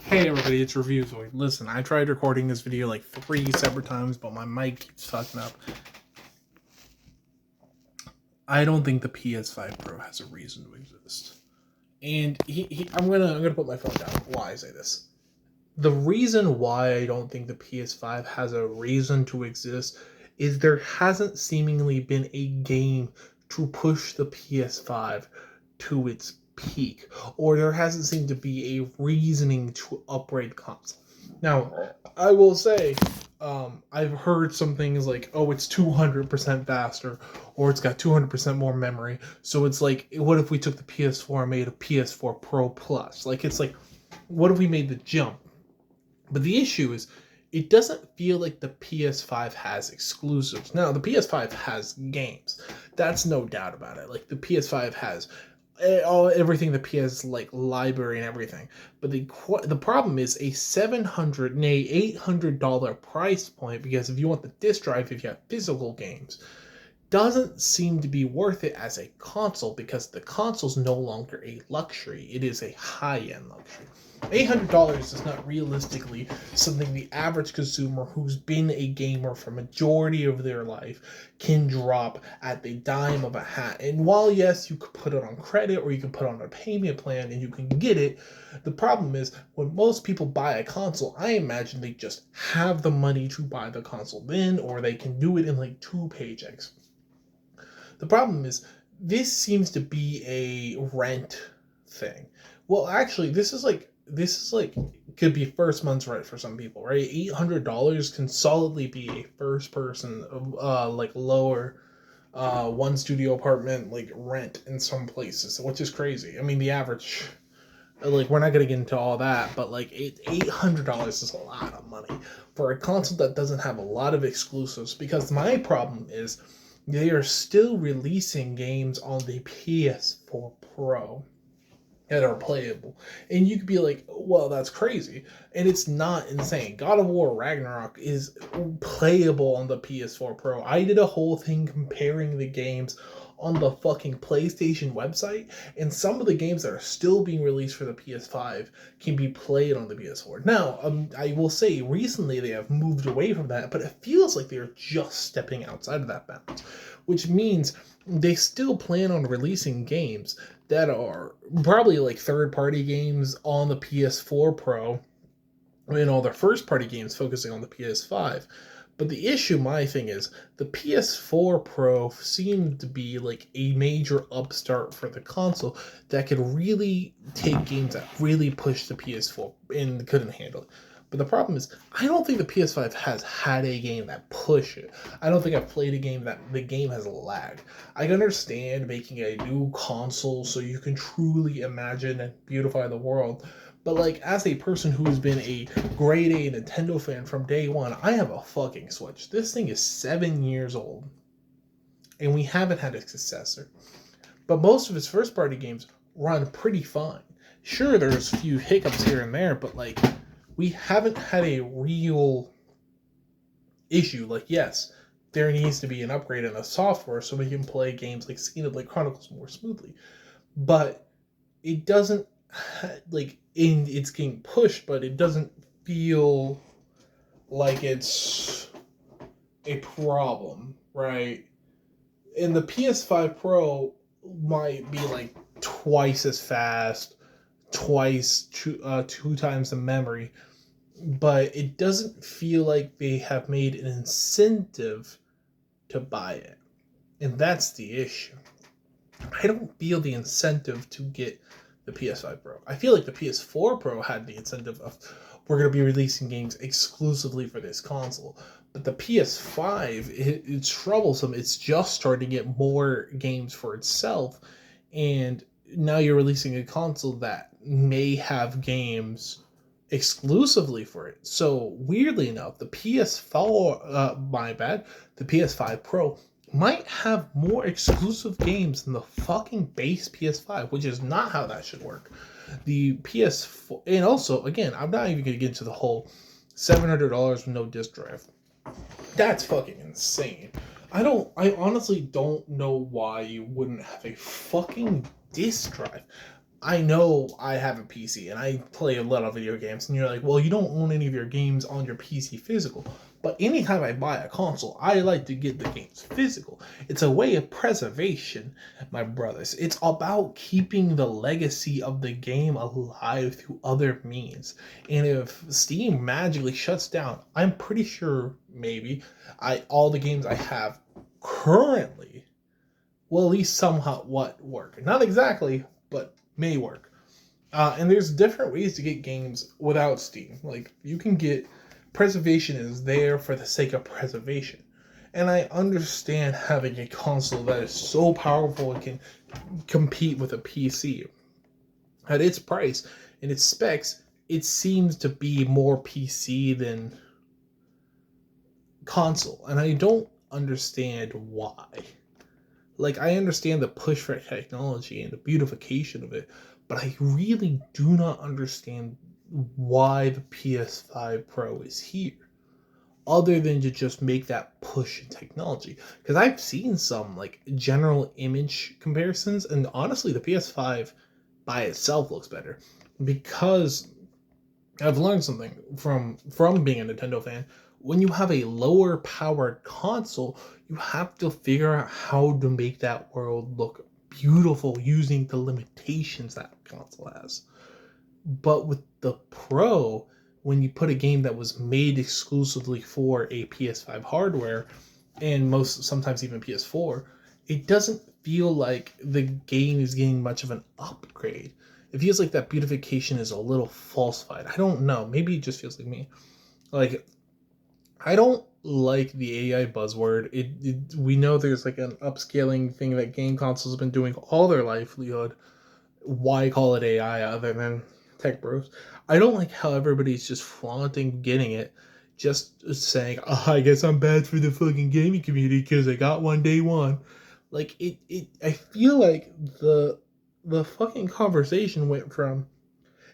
Hey everybody, it's Reviewzoid. Listen, I tried recording this video like 3 separate times, but my mic keeps fucking up. I don't think the PS5 Pro has a reason to exist. And I'm gonna put my phone down. Why I say this? The reason why I don't think the PS5 has a reason to exist is there hasn't seemingly been a game to push the PS5 to its peak, or there hasn't seemed to be a reasoning to upgrade console. Now, I will say, I've heard some things like, oh, it's 200% faster, or it's got 200% more memory. So it's like, what if we took the PS4 and made a PS4 Pro Plus? Like, it's like, what if we made the jump? But the issue is, it doesn't feel like the PS5 has exclusives. Now, the PS5 has games. That's no doubt about it. Like, the PS5 has everything, the PS like library and everything. But the problem is a $700, nay $800 price point, because if you want the disc drive, if you have physical games, doesn't seem to be worth it as a console, because the console's no longer a luxury. It is a high-end luxury. $800 is not realistically something the average consumer who's been a gamer for majority of their life can drop at the dime of a hat. And while yes, you could put it on credit or you can put it on a payment plan and you can get it, the problem is when most people buy a console, I imagine they just have the money to buy the console then, or they can do it in like 2 paychecks. The problem is, this seems to be a rent thing. Well, actually, this is like could be first month's rent for some people, right? $800 can solidly be a first person like lower one studio apartment like rent in some places, which is crazy. I mean, the average, like, we're not gonna get into all that, but like $800 is a lot of money for a console that doesn't have a lot of exclusives. Because my problem is, they are still releasing games on the PS4 Pro that are playable. And you could be like, well, that's crazy. And it's not insane. God of War Ragnarok is playable on the PS4 Pro. I did a whole thing comparing the games on the fucking PlayStation website, and some of the games that are still being released for the PS5 can be played on the PS4. Now, I will say recently they have moved away from that, but it feels like they're just stepping outside of that bounds, which means they still plan on releasing games that are probably like third-party games on the PS4 Pro, and all their first-party games focusing on the PS5. But the issue, my thing is, the PS4 Pro seemed to be like a major upstart for the console that could really take games that really pushed the PS4 and couldn't handle it. But the problem is, I don't think the PS5 has had a game that push it. I don't think I've played a game that the game has lagged. I understand making a new console so you can truly imagine and beautify the world. But like, as a person who has been a grade A Nintendo fan from day one, I have a fucking Switch. This thing is 7 years old, and we haven't had a successor. But most of its first party games run pretty fine. Sure, there's a few hiccups here and there, but like, we haven't had a real issue. Like, yes, there needs to be an upgrade in the software so we can play games like Xenoblade Chronicles more smoothly. But it doesn't, like, it's getting pushed, but it doesn't feel like it's a problem, right? And the PS5 Pro might be like twice as fast, two times the memory, but it doesn't feel like they have made an incentive to buy it. And that's the issue. I don't feel the incentive to get the PS5 Pro. I feel like the PS4 Pro had the incentive of, we're going to be releasing games exclusively for this console. But the PS5, it's troublesome. It's just starting to get more games for itself. And now you're releasing a console that may have games exclusively for it. So weirdly enough, the the PS5 Pro might have more exclusive games than the fucking base PS5, which is not how that should work. The PS4, and also, again, I'm not even going to get into the whole $700 with no disc drive. That's fucking insane. I honestly don't know why you wouldn't have a fucking disc drive. I know I have a PC and I play a lot of video games, and you're like, well, you don't own any of your games on your PC physical. But anytime I buy a console, I like to get the games physical. It's a way of preservation, my brothers. It's about keeping the legacy of the game alive through other means. And if Steam magically shuts down, I'm pretty sure maybe all the games I have currently will at least somehow work. Not exactly, but may work. And there's different ways to get games without Steam. Like, you can get preservation is there for the sake of preservation. And I understand having a console that is so powerful and can compete with a PC. At its price and its specs, it seems to be more PC than console. And I don't understand why. Like, I understand the push for technology and the beautification of it, but I really do not understand why the PS5 Pro is here, other than to just make that push in technology. Because I've seen some like general image comparisons, and honestly, the PS5 by itself looks better. Because I've learned something from being a Nintendo fan. When you have a lower powered console, you have to figure out how to make that world look beautiful using the limitations that console has. But with the Pro, when you put a game that was made exclusively for a PS5 hardware, and most sometimes even PS4, it doesn't feel like the game is getting much of an upgrade. It feels like that beautification is a little falsified. I don't know. Maybe it just feels like me. Like, I don't like the AI buzzword. We know there's like an upscaling thing that game consoles have been doing all their livelihood. Why call it AI other than tech bros? I don't like how everybody's just flaunting getting it, just saying, oh, I guess I'm bad for the fucking gaming community because I got one day one. Like, I feel like the fucking conversation went from,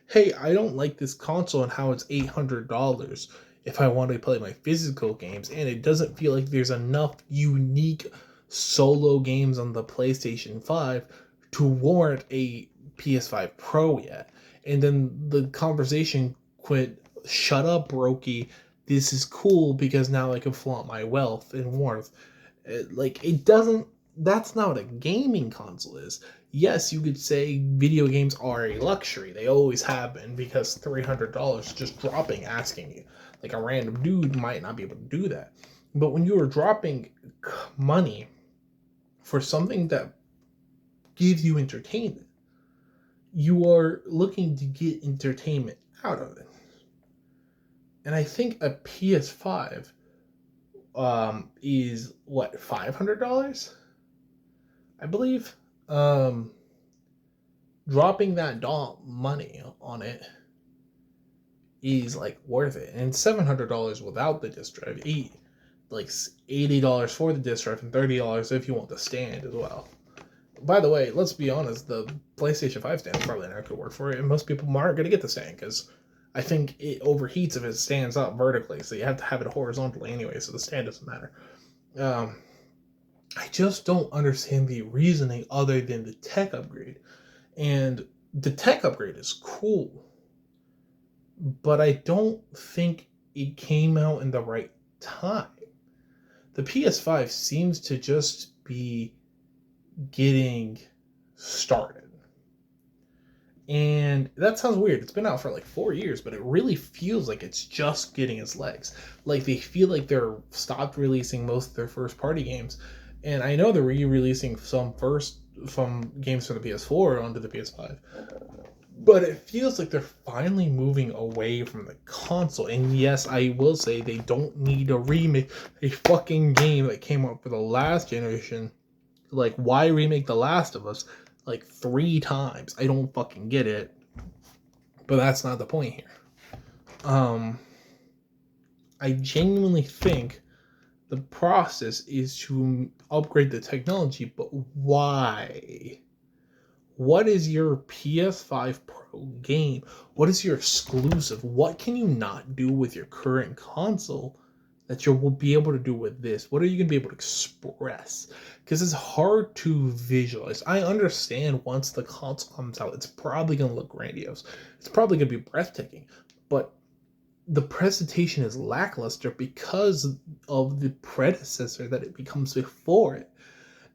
hey, I don't like this console and how it's $800 if I want to play my physical games, and it doesn't feel like there's enough unique solo games on the PlayStation 5 to warrant a PS5 Pro yet. And then the conversation quit, shut up, Brokey. This is cool because now I can flaunt my wealth and worth. Like, it doesn't, that's not what a gaming console is. Yes, you could say video games are a luxury. They always have been, because $300 just dropping, asking you. Like, a random dude might not be able to do that. But when you are dropping money for something that gives you entertainment, you are looking to get entertainment out of it. And I think a PS5 is what, $500? I believe. Dropping that money on it is like worth it, and $700 without the disc drive. Like $80 for the disc drive and $30 if you want the stand as well. By the way, let's be honest, the PlayStation 5 stand is probably not going to work for it, and most people aren't going to get the stand because I think it overheats if it stands up vertically, so you have to have it horizontally anyway, so the stand doesn't matter. I just don't understand the reasoning other than the tech upgrade. And the tech upgrade is cool, but I don't think it came out in the right time. The PS5 seems to just be getting started. And that sounds weird. It's been out for like 4 years, but it really feels like it's just getting its legs. Like, they feel like they're stopped releasing most of their first party games. And I know they're re-releasing some games from the PS4 onto the PS5. But it feels like they're finally moving away from the console. And yes, I will say they don't need to remake a fucking game that came out for the last generation. Like, why remake The Last of Us like 3 times? I don't fucking get it. But that's not the point here. I genuinely think the process is to upgrade the technology, but why? What is your PS5 Pro game? What is your exclusive? What can you not do with your current console that you will be able to do with this? What are you going to be able to express? Because it's hard to visualize. I understand once the console comes out, it's probably going to look grandiose. It's probably going to be breathtaking. But the presentation is lackluster because of the predecessor that it becomes before it.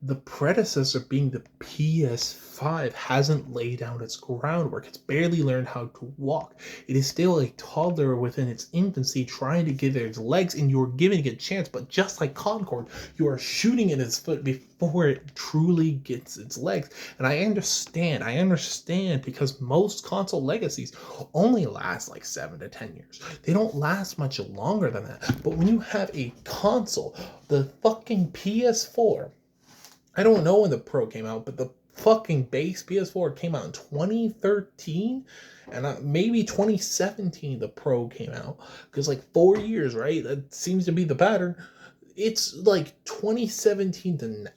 The predecessor, being the PS5, hasn't laid down its groundwork. It's barely learned how to walk. It is still a toddler within its infancy trying to get its legs, and you're giving it a chance. But just like Concord, you are shooting at its foot before it truly gets its legs. And I understand because most console legacies only last like 7 to 10 years. They don't last much longer than that. But when you have a console, the fucking PS4, I don't know when the Pro came out, but the fucking base PS4 came out in 2013, and maybe 2017 the Pro came out. Because, like, 4 years, right? That seems to be the pattern. It's like 2017 to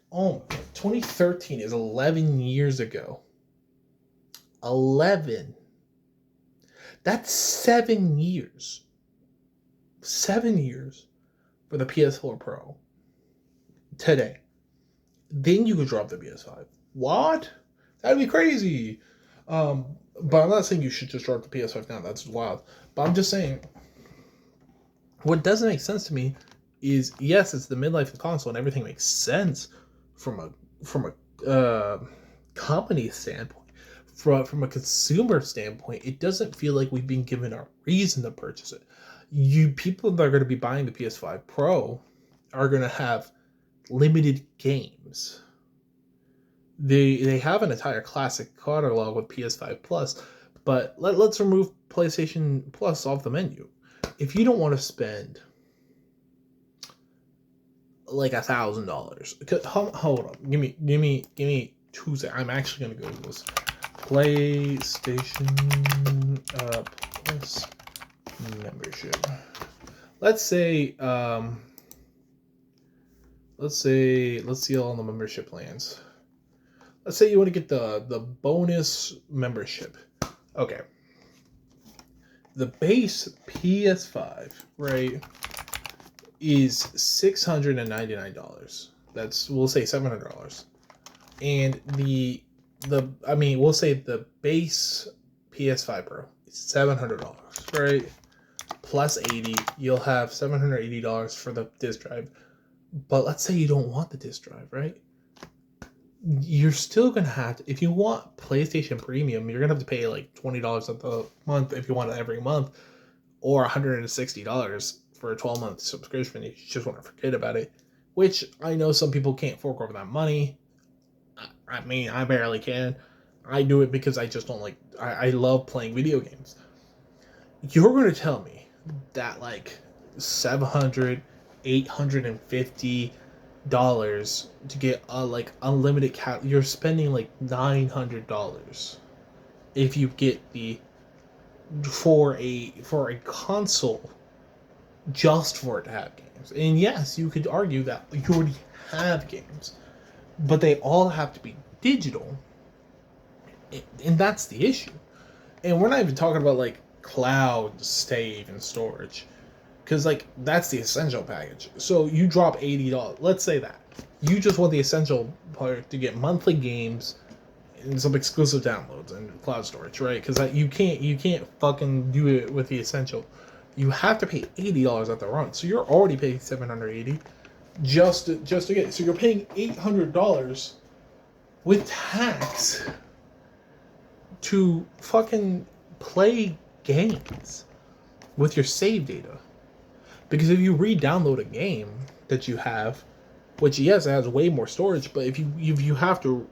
2013 is 11 years ago. 11. That's 7 years. 7 years for the PS4 Pro today. Then you could drop the PS5. What? That'd be crazy. But I'm not saying you should just drop the PS5 now. That's wild. But I'm just saying, what doesn't make sense to me is, yes, it's the midlife of the console and everything makes sense from a company standpoint. From a consumer standpoint, it doesn't feel like we've been given a reason to purchase it. People that are going to be buying the PS5 Pro are going to have limited games. They have an entire classic catalog with PS5 Plus, but let's remove PlayStation Plus off the menu. If you don't want to spend like $1,000, hold on, give me 2 seconds. I'm actually gonna go to this PlayStation Plus membership. Let's see all the membership plans. Let's say you want to get the bonus membership. Okay. The base PS5, right, is $699. We'll say $700. And we'll say the base PS5 Pro is $700, right? Plus 80, you'll have $780 for the disc drive. But let's say you don't want the disc drive, right? You're still going to have to, if you want PlayStation Premium, you're going to have to pay like $20 a month if you want it every month, or $160 for a 12-month subscription if you just want to forget about it, which I know some people can't fork over that money. I mean, I barely can. I do it because I just don't like, I love playing video games. You're going to tell me that like $700, $850 to get like unlimited you're spending like $900 if you get the for a console just for it to have games. And yes, you could argue that you already have games, but they all have to be digital, and that's the issue. And we're not even talking about like cloud save and storage, because like that's the essential package. So you drop $80. Let's say that you just want the essential part to get monthly games and some exclusive downloads and cloud storage, right? Because you can't fucking do it with the essential. You have to pay $80 at the run. So you're already paying $780 just to get it. So you're paying $800 with tax to fucking play games with your save data. Because if you re-download a game that you have, which yes, it has way more storage, but if your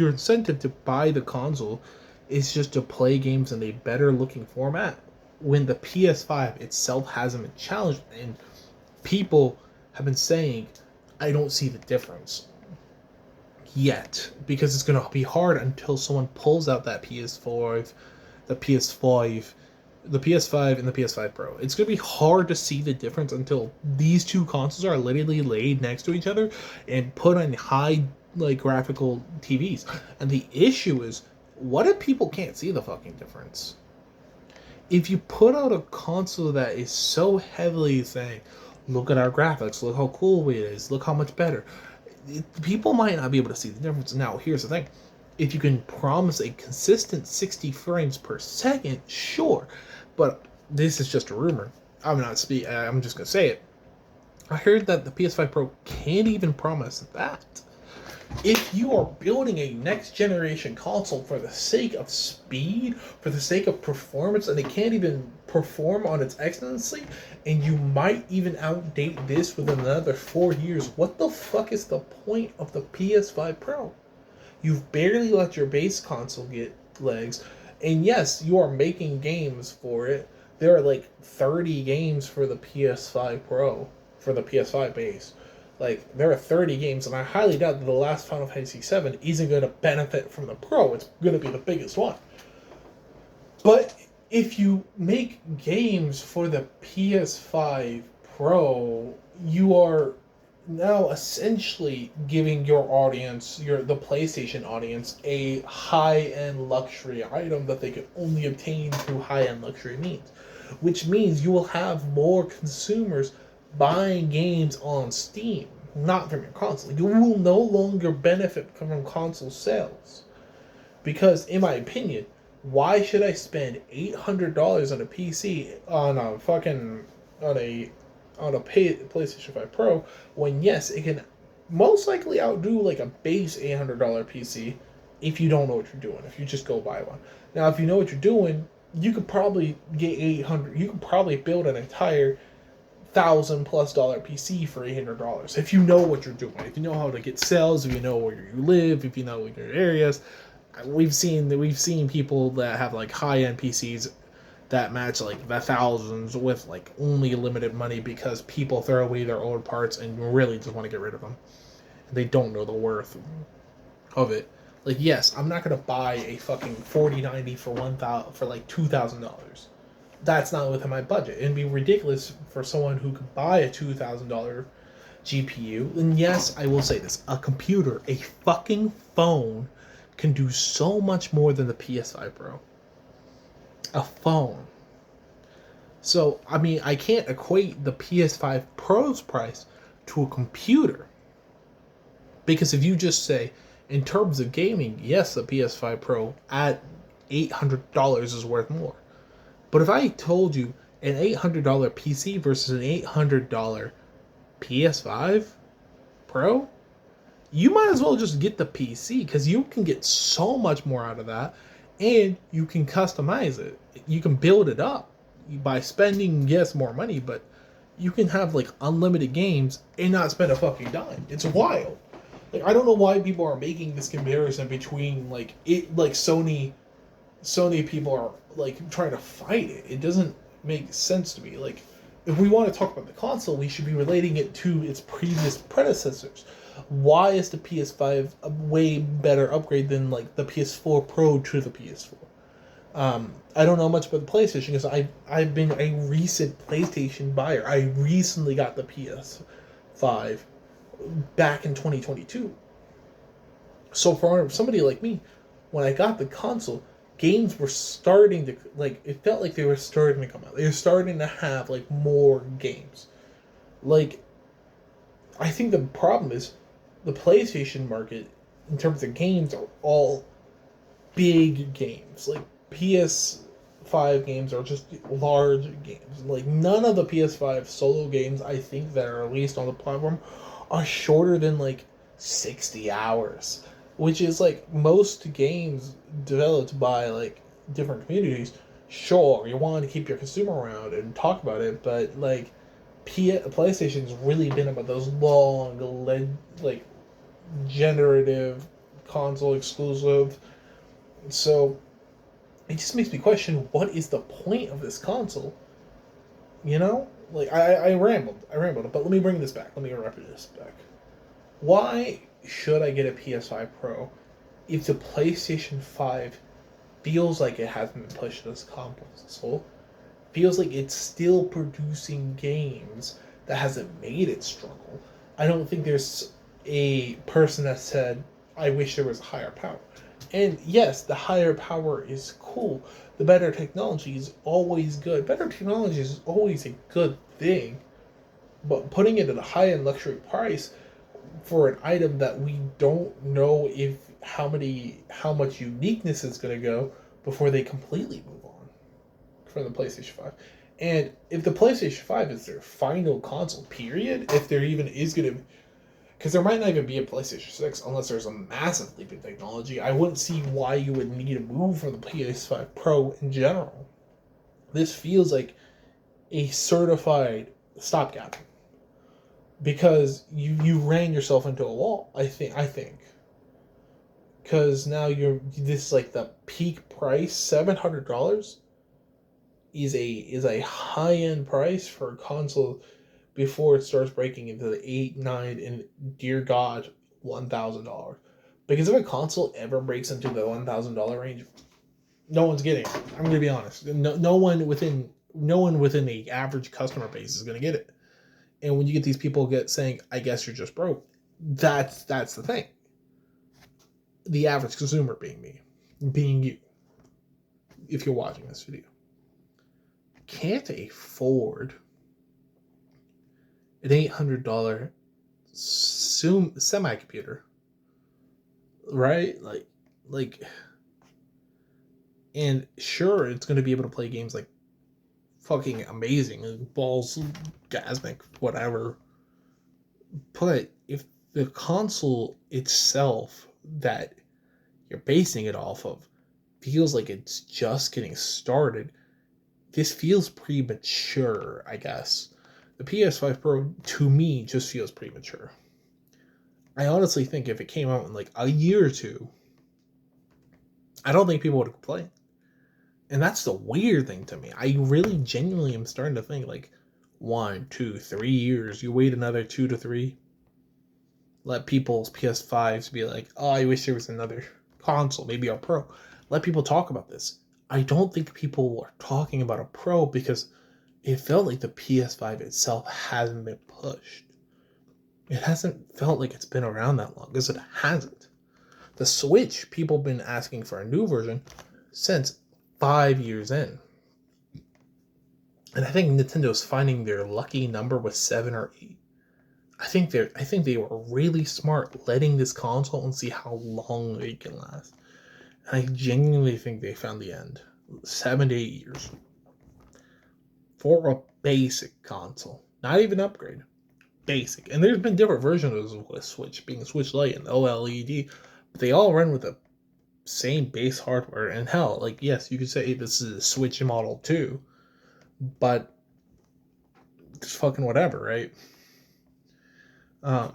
incentive to buy the console is just to play games in a better looking format, when the PS5 itself hasn't been challenged, and people have been saying, I don't see the difference yet, because it's going to be hard until someone pulls out that PS5, the PS5 and the PS5 Pro. It's going to be hard to see the difference until these two consoles are literally laid next to each other and put on high like graphical TVs. And the issue is, what if people can't see the fucking difference? If you put out a console that is so heavily saying, Look at our graphics. Look how cool it is. Look how much better. People might not be able to see the difference. Now, here's the thing. If you can promise a consistent 60 frames per second, sure. But this is just a rumor. I'm just going to say it. I heard that the PS5 Pro can't even promise that. If you are building a next generation console for the sake of speed, for the sake of performance, and it can't even perform on its excellency, and you might even outdate this within another 4 years, what the fuck is the point of the PS5 Pro? You've barely let your base console get legs, and yes, you are making games for it. There are like 30 games for the PS5 Pro, for the PS5 base. Like, there are 30 games, and I highly doubt that the last Final Fantasy VII isn't going to benefit from the Pro. It's going to be the biggest one. But if you make games for the PS5 Pro, you are now essentially giving your audience, the PlayStation audience, a high-end luxury item that they can only obtain through high-end luxury means. Which means you will have more consumers buying games on Steam, not from your console. You will no longer benefit from console sales. Because, in my opinion, why should I spend $800 on a PC, on a fucking, on a PlayStation 5 Pro, when yes, it can most likely outdo like a base $800 PC if you don't know what you're doing, if you just go buy one. Now, if you know what you're doing, you could probably get you could probably build an entire $1,000+ PC for $800 if you know what you're doing, if you know how to get sales, if you know where you live, if you know your areas. We've seen people that have like high-end PCs that match like the thousands with like only limited money because people throw away their old parts and really just want to get rid of them. They don't know the worth of it. Like, yes, I'm not gonna buy a fucking 4090 for like $2,000. That's not within my budget. It'd be ridiculous for someone who could buy a $2,000 GPU. And yes, I will say this: a computer, a fucking phone, can do so much more than the PS5 Pro. A phone. So, I mean, I can't equate the PS5 Pro's price to a computer. Because if you just say, in terms of gaming, yes, the PS5 Pro at $800 is worth more. But if I told you an $800 PC versus an $800 PS5 Pro, you might as well just get the PC because you can get so much more out of that, and you can customize it. You can build it up by spending, yes, more money, but you can have like unlimited games and not spend a fucking dime. It's wild. Like, I don't know why people are making this comparison between like Sony people are like trying to fight it. It doesn't make sense to me. Like, if we want to talk about the console, we should be relating it to its previous predecessors. Why is the PS5 a way better upgrade than like the PS4 Pro to the PS4? I don't know much about the PlayStation because I've been a recent PlayStation buyer. I recently got the PS5 back in 2022. So for somebody like me, when I got the console, games were starting to, like, it felt like they were starting to come out. They were starting to have like more games. Like, I think the problem is the PlayStation market in terms of games are all big games. Like, PS5 games are just large games. Like, none of the PS5 solo games I think that are released on the platform are shorter than like 60 hours, which is like most games developed by like different communities. Sure, you want to keep your consumer around and talk about it, but like PlayStation's really been about those long, like generative console exclusive. So it just makes me question, what is the point of this console? You know? Like, I rambled, but let me bring this back. Let me wrap this back. Why should I get a PS5 Pro if the PlayStation 5 feels like it hasn't been pushed as a console? Feels like it's still producing games that hasn't made it struggle. I don't think there's a person that said, I wish there was a higher power. And yes, the higher power is cool. The better technology is always good. Better technology is always a good thing. But putting it at a high-end luxury price for an item that we don't know if how much uniqueness is going to go before they completely move on from the PlayStation 5. And if the PlayStation 5 is their final console, period, if there even is going to, because there might not even be a PlayStation 6 unless there's a massive leap in technology, I wouldn't see why you would need to move from the PS5 Pro in general. This feels like a certified stopgap because you ran yourself into a wall. I think because now you're this like the peak price $700 is a high end price for a console before it starts breaking into the 8, 9, and dear God, $1,000. Because if a console ever breaks into the $1,000 range, no one's getting it. I'm gonna be honest. No one within the average customer base is gonna get it. And when you get these people saying, "I guess you're just broke," that's the thing. The average consumer being me, being you, if you're watching this video, can't afford an $800 semi computer, right? Like, and sure, it's going to be able to play games like fucking amazing, like balls, gasmic, whatever. But if the console itself that you're basing it off of feels like it's just getting started, this feels premature, I guess. The PS5 Pro, to me, just feels premature. I honestly think if it came out in like a year or two, I don't think people would complain. And that's the weird thing to me. I really genuinely am starting to think like 1, 2, 3 years. You wait another 2 to 3. Let people's PS5s be like, oh, I wish there was another console, maybe a Pro. Let people talk about this. I don't think people are talking about a Pro because it felt like the PS5 itself hasn't been pushed. It hasn't felt like it's been around that long, because it hasn't. The Switch, people have been asking for a new version since 5 years in. And I think Nintendo's finding their lucky number with 7 or 8. I think they were really smart letting this console and see how long it can last. And I genuinely think they found the end. 7 to 8 years. For a basic console. Not even upgrade. Basic. And there's been different versions of the Switch, being Switch Lite and OLED, but they all run with the same base hardware. And hell, like, yes, you could say this is a Switch Model 2, but it's fucking whatever, right? I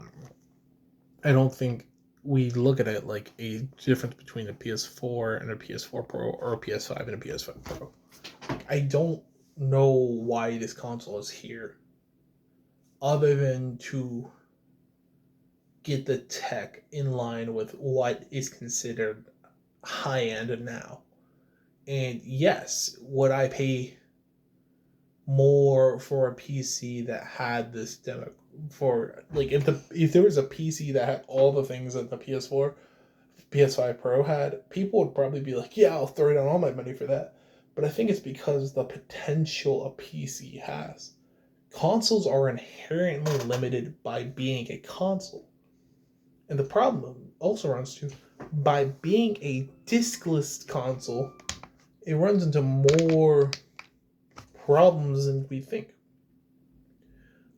don't think we look at it like a difference between a PS4 and a PS4 Pro or a PS5 and a PS5 Pro. I don't know why this console is here other than to get the tech in line with what is considered high end now. And yes, would I pay more for a PC that had this demo for like if there was a PC that had all the things that the PS4, PS5 Pro had, people would probably be like, yeah, I'll throw down all my money for that. But I think it's because the potential a PC has. Consoles are inherently limited by being a console. And the problem also runs to by being a diskless console, it runs into more problems than we think.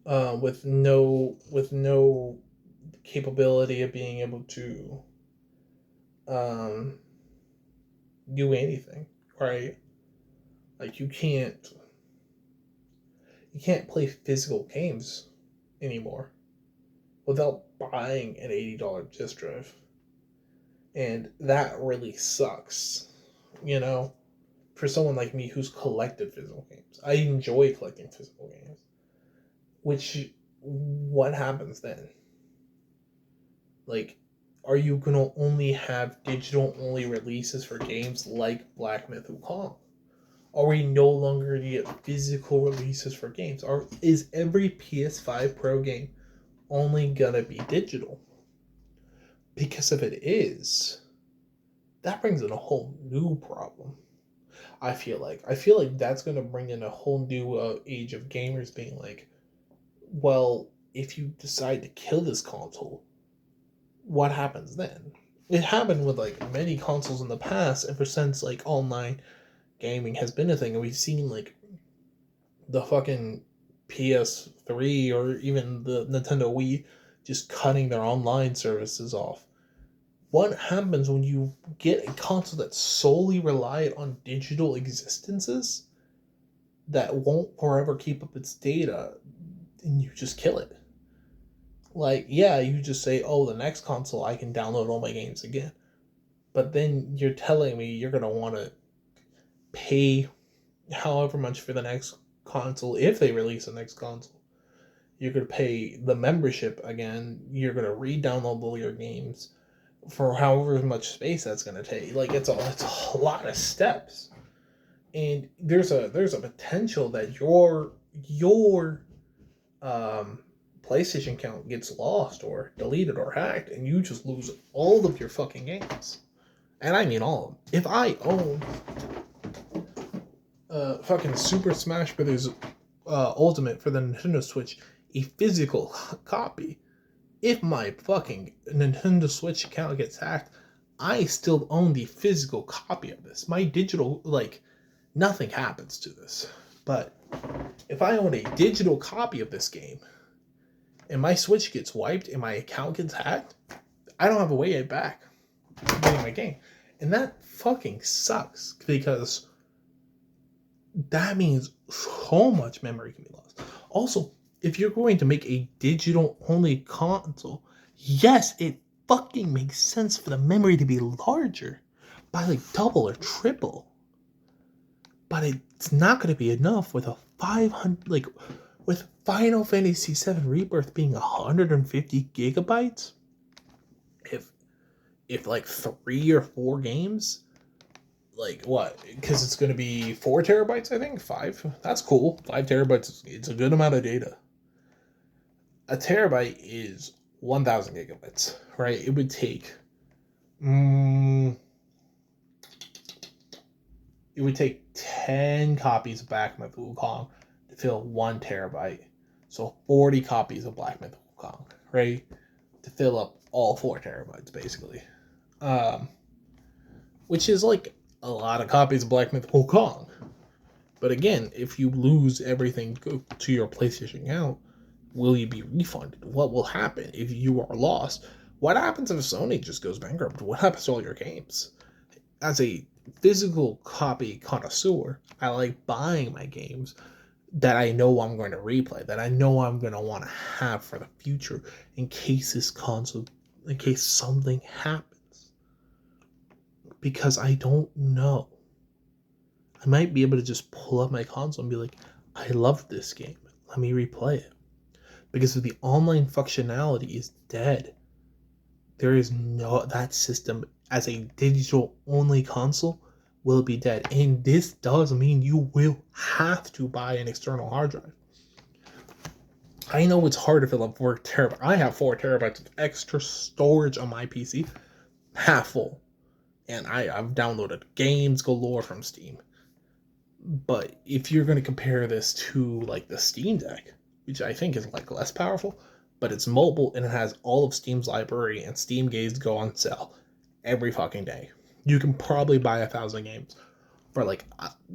With no capability of being able to um, do anything, right? Like you can't play physical games anymore without buying an $80 disc drive, and that really sucks. You know, for someone like me who's collected physical games, I enjoy collecting physical games. Which, what happens then? Like, are you gonna only have digital only releases for games like Black Myth Wukong? Are we no longer gonna get physical releases for games? Or is every PS5 Pro game only gonna be digital? Because if it is, that brings in a whole new problem. I feel like that's gonna bring in a whole new age of gamers being like, Well, if you decide to kill this console, what happens then? It happened with like many consoles in the past, ever since like online gaming has been a thing, and we've seen like the fucking PS3 or even the Nintendo Wii just cutting their online services off. What happens when you get a console that's solely reliant on digital existences that won't forever keep up its data, and you just kill it? Like, yeah, you just say, oh, the next console I can download all my games again. But then you're telling me you're going to want to pay however much for the next console if they release the next console. You're going to pay the membership again. You're going to re-download all your games for however much space that's going to take. Like, it's a lot of steps. And there's a potential that your PlayStation account gets lost or deleted or hacked, and you just lose all of your fucking games. And I mean all of them. If I own fucking Super Smash Brothers Ultimate for the Nintendo Switch, a physical copy, if my fucking Nintendo Switch account gets hacked, I still own the physical copy of this. My digital, like, nothing happens to this. But if I own a digital copy of this game, and my Switch gets wiped and my account gets hacked, I don't have a way back getting my game. And that fucking sucks, because that means so much memory can be lost. Also, if you're going to make a digital only console, yes, it fucking makes sense for the memory to be larger by like double or triple. But it's not going to be enough with a 500, like, with Final Fantasy VII Rebirth being 150 gigabytes. If like 3 or 4 games, like what? Because it's going to be 4 terabytes, I think. 5. That's cool. 5 terabytes. It's a good amount of data. A terabyte is 1,000 gigabytes, right? It would take. It would take 10 copies of Black Myth Wukong to fill 1 terabyte. So 40 copies of Black Myth Wukong, right? To fill up all 4 terabytes, basically. Which is like a lot of copies of Black Myth Wukong. But again, if you lose everything to your PlayStation account, will you be refunded? What will happen if you are lost? What happens if Sony just goes bankrupt? What happens to all your games? As a physical copy connoisseur, I like buying my games that I know I'm going to replay, that I know I'm going to want to have for the future in case something happens. Because I don't know. I might be able to just pull up my console and be like, I love this game. Let me replay it. Because if the online functionality is dead, there is no, that system as a digital only console will be dead. And this does mean you will have to buy an external hard drive. I know it's hard to fill up 4 terabytes. I have 4 terabytes of extra storage on my PC, half full. And I've downloaded games galore from Steam. But if you're going to compare this to like the Steam Deck, which I think is like less powerful, but it's mobile and it has all of Steam's library, and Steam games go on sale every fucking day. You can probably buy 1,000 games for like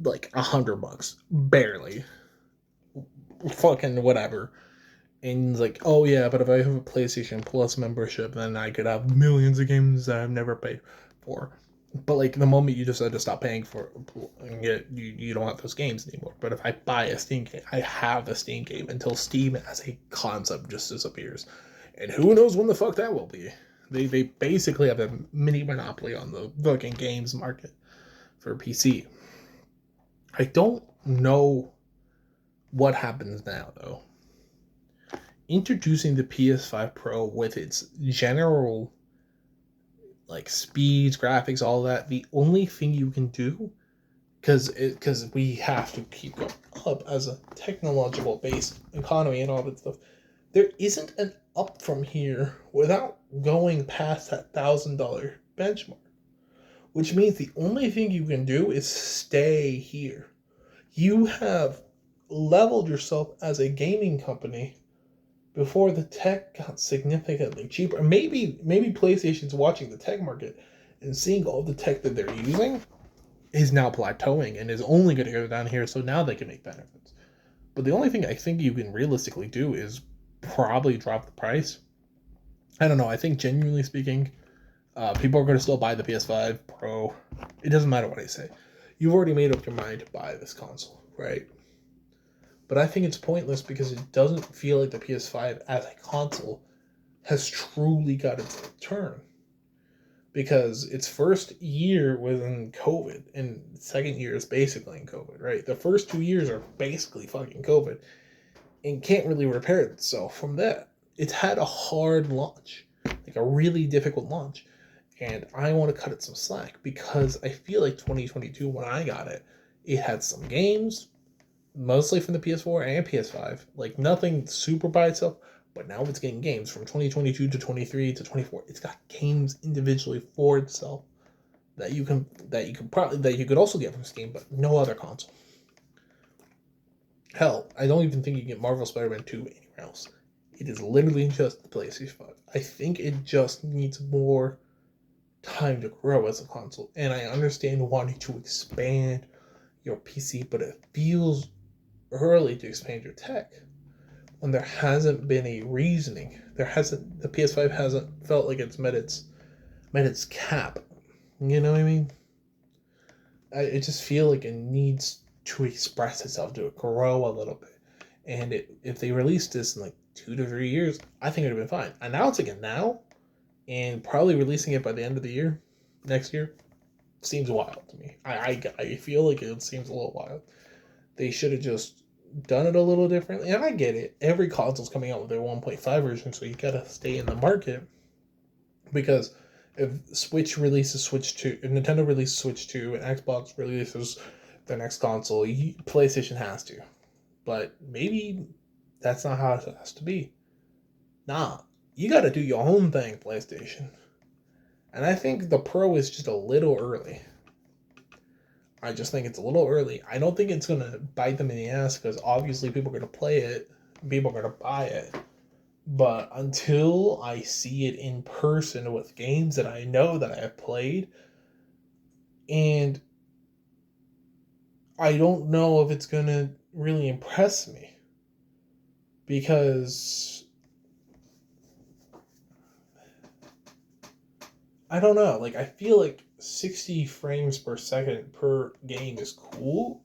$100, barely. Fucking whatever. And like, oh yeah, but if I have a PlayStation Plus membership, then I could have millions of games that I've never paid for. But like the moment you decide to stop paying for it, you don't have those games anymore. But if I buy a Steam game, I have a Steam game until Steam as a concept just disappears. And who knows when the fuck that will be. They basically have a mini monopoly on the fucking games market for PC. I don't know what happens now though. Introducing the PS5 Pro with its general like speeds, graphics, all that, the only thing you can do, because we have to keep going up as a technological based economy and all that stuff, there isn't an up from here without going past that $1,000 benchmark, which means the only thing you can do is stay here. You have leveled yourself as a gaming company before the tech got significantly cheaper. Maybe PlayStation's watching the tech market and seeing all the tech that they're using is now plateauing and is only going to go down here, so now they can make benefits. But the only thing I think you can realistically do is probably drop the price. I don't know. I think genuinely speaking, people are going to still buy the PS5 Pro. It doesn't matter what I say. You've already made up your mind to buy this console, right? But I think it's pointless because it doesn't feel like the PS5 as a console has truly got its turn. Because its first year was in COVID, and second year is basically in COVID, right? The first 2 years are basically fucking COVID, and can't really repair itself from that. It's had a hard launch, like a really difficult launch, and I want to cut it some slack because I feel like 2022 when I got it, it had some games, mostly from the PS4 and PS5, like nothing super by itself. But now it's getting games from 2022 to 23 to 24. It's got games individually for itself that you could also get from Steam, but no other console. Hell, I don't even think you can get Marvel Spider-Man 2 anywhere else. It is literally just the PlayStation 5. I think it just needs more time to grow as a console. And I understand wanting to expand your PC, but it feels early to expand your tech when there hasn't been a reasoning. The PS5 hasn't felt like it's met its cap. You know what I mean? I just feel like it needs to express itself, to grow a little bit. And if they released this in like 2 to 3 years, I think it would have been fine. And now it's like now, and probably releasing it by the end of the year, next year, seems wild to me. I feel like it seems a little wild. They should have just done it a little differently. And I get it. Every console's coming out with their 1.5 version, so you gotta stay in the market. Because if Nintendo releases Switch 2 and Xbox releases their next console, PlayStation has to. But maybe that's not how it has to be. Nah, you gotta do your own thing, PlayStation. And I think the Pro is just a little early. I just think it's a little early. I don't think it's going to bite them in the ass because obviously people are going to play it. People are going to buy it. But until I see it in person with games that I know that I have played, and I don't know if it's going to really impress me. Because I don't know. Like, I feel like 60 frames per second per game is cool.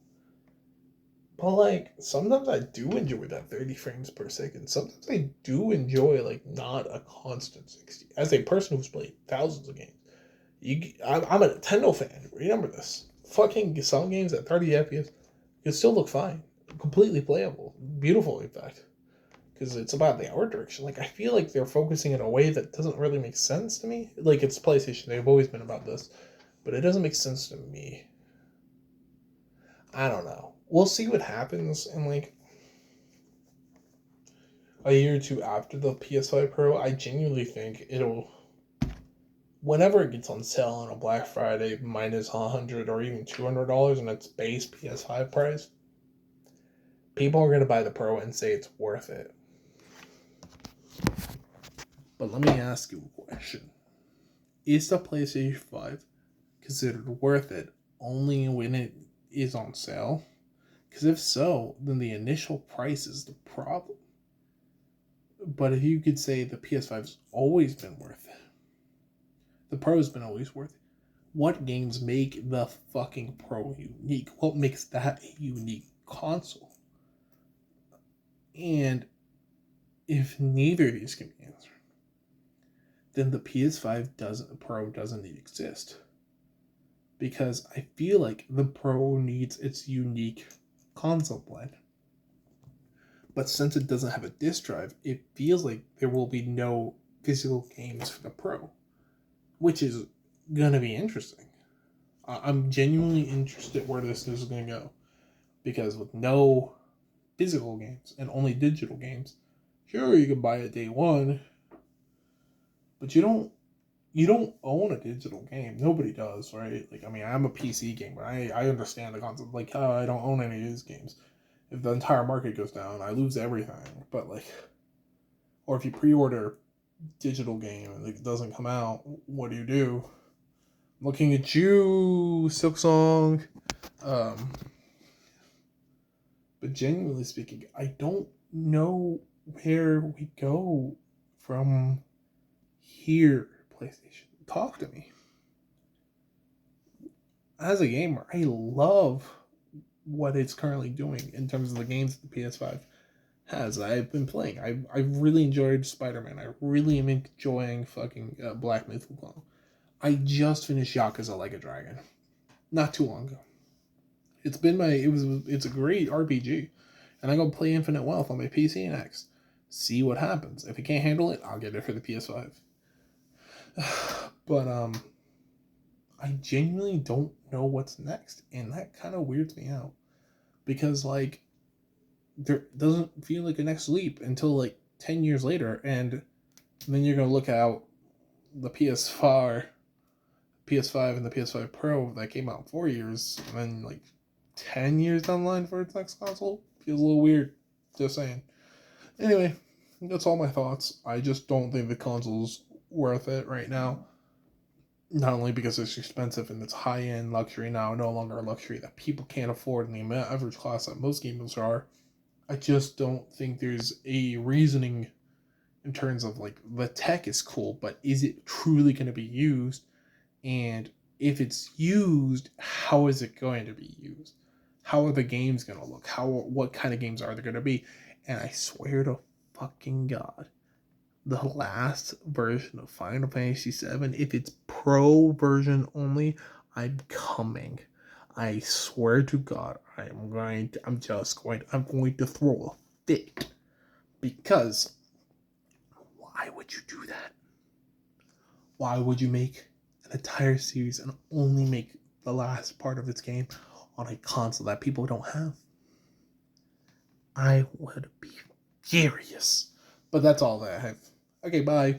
But, like, sometimes I do enjoy that 30 frames per second. Sometimes I do enjoy, like, not a constant 60. As a person who's played thousands of games, I'm a Nintendo fan. Remember this. Fucking some games at 30 FPS can still look fine. Completely playable. Beautiful, in fact. Because it's about the art direction. Like, I feel like they're focusing in a way that doesn't really make sense to me. Like, it's PlayStation. They've always been about this. But it doesn't make sense to me. I don't know. We'll see what happens in, like, a year or two after the PS5 Pro. I genuinely think it'll... Whenever it gets on sale on a Black Friday, minus $100 or even $200 in its base PS5 price, people are going to buy the Pro and say it's worth it. But let me ask you a question. Is the PlayStation 5 considered worth it only when it is on sale? Because if so, then the initial price is the problem. But if you could say the PS5's always been worth it, the Pro's been always worth it, what games make the fucking Pro unique? What makes that a unique console? And if neither of these can be answered, then the Pro doesn't need to exist. Because I feel like the Pro needs its unique console blend. But since it doesn't have a disk drive, it feels like there will be no physical games for the Pro, which is going to be interesting. I'm genuinely interested where this is going to go. Because with no physical games and only digital games, sure, you can buy it day one, but you don't own a digital game. Nobody does, right? Like, I mean, I'm a PC gamer. I understand the concept. Like, I don't own any of these games. If the entire market goes down, I lose everything. But, like, Or if you pre-order digital game and it doesn't come out, what do you do? Looking at you, Silk Song. Um, but genuinely speaking, I don't know where we go from here. PlayStation, talk to me. As a gamer, I love what it's currently doing in terms of the games that the PS5 has. I've been playing. I've really enjoyed Spider-Man. I really am enjoying fucking Black Myth Wukong. I just finished Yakuza Like a Dragon not too long ago. It's a great RPG, and I'm gonna play Infinite Wealth on my PC and X. See what happens. If it can't handle it, I'll get it for the PS5. But I genuinely don't know what's next, and that kind of weirds me out because like there doesn't feel like a next leap until like 10 years later, and then you're gonna look out the PS5 and the PS5 Pro that came out 4 years, and then like 10 years down the line for its next console feels a little weird. Just saying. Anyway, that's all my thoughts. I just don't think the console's worth it right now. Not only because it's expensive and it's high end luxury now, no longer a luxury that people can't afford in the average class that most gamers are. I just don't think there's a reasoning in terms of like the tech is cool, but is it truly going to be used? And if it's used, how is it going to be used? How are the games going to look? What kind of games are they going to be? And I swear to fucking God, the last version of Final Fantasy VII, if it's pro version only, I'm coming. I swear to God, I'm going to throw a fit. Because why would you do that? Why would you make an entire series and only make the last part of its game on a console that people don't have? I would be furious. But that's all that I have. Okay, bye.